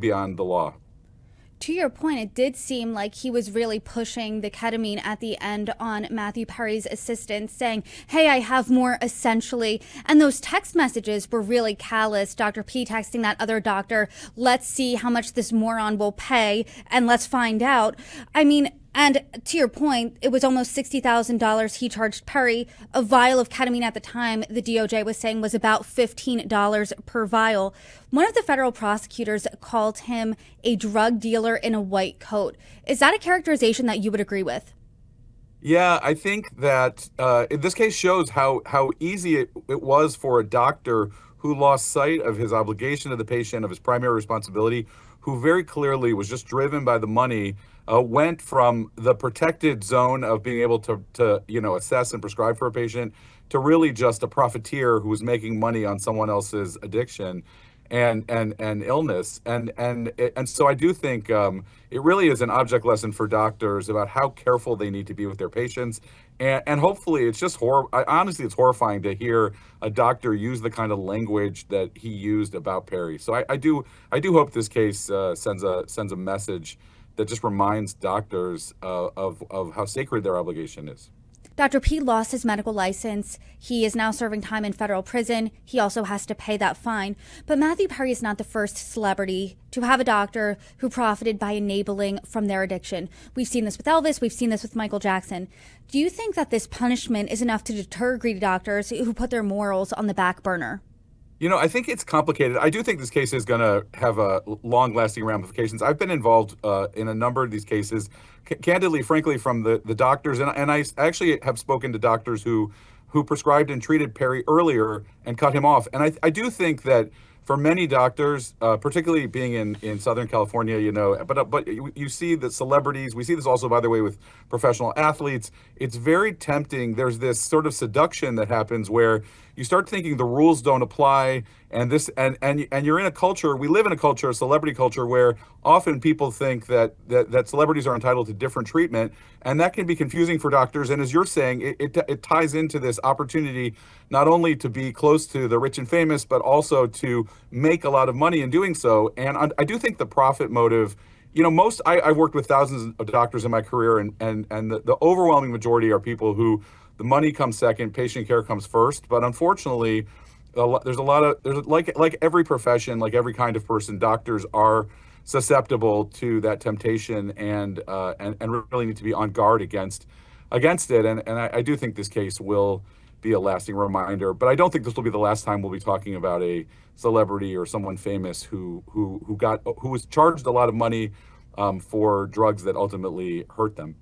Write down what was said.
beyond the law. To your point, it did seem like he was really pushing the ketamine at the end on Matthew Perry's assistant, saying, hey, I have more, essentially. And those text messages were really callous. Dr. P texting that other doctor, let's see how much this moron will pay and let's find out. I mean, and to your point, it was almost $60,000 he charged Perry. A vial of ketamine at the time, the DOJ was saying, was about $15 per vial. One of the federal prosecutors called him a drug dealer in a white coat. Is that a characterization that you would agree with? Yeah, I think that this case shows how easy it was for a doctor who lost sight of his obligation to the patient, of his primary responsibility, who very clearly was just driven by the money, went from the protected zone of being able to assess and prescribe for a patient to really just a profiteer who was making money on someone else's addiction and illness. And so I do think it really is an object lesson for doctors about how careful they need to be with their patients. And hopefully it's just honestly, it's horrifying to hear a doctor use the kind of language that he used about Perry. So I do hope this case sends a message that just reminds doctors of how sacred their obligation is. Dr. P lost his medical license. He is now serving time in federal prison. He also has to pay that fine. But Matthew Perry is not the first celebrity to have a doctor who profited by enabling from their addiction. We've seen this with Elvis. We've seen this with Michael Jackson. Do you think that this punishment is enough to deter greedy doctors who put their morals on the back burner? I think it's complicated. I do think this case is going to have long-lasting ramifications. I've been involved in a number of these cases, candidly, frankly, from the doctors, and I actually have spoken to doctors who prescribed and treated Perry earlier and cut him off. And I do think that for many doctors, particularly being in Southern California, but you see the celebrities. We see this also, by the way, with professional athletes. It's very tempting. There's this sort of seduction that happens where you start thinking the rules don't apply, and you're in a culture. We live in a culture, a celebrity culture, where often people think that celebrities are entitled to different treatment, and that can be confusing for doctors. And as you're saying, it ties into this opportunity not only to be close to the rich and famous, but also to make a lot of money in doing so. And I do think the profit motive. I've worked with thousands of doctors in my career, and the overwhelming majority are people who the money comes second, patient care comes first. But unfortunately, there's like every profession, like every kind of person, doctors are susceptible to that temptation and really need to be on guard against it. And I do think this case will be a lasting reminder. But I don't think this will be the last time we'll be talking about a celebrity or someone famous who was charged a lot of money for drugs that ultimately hurt them.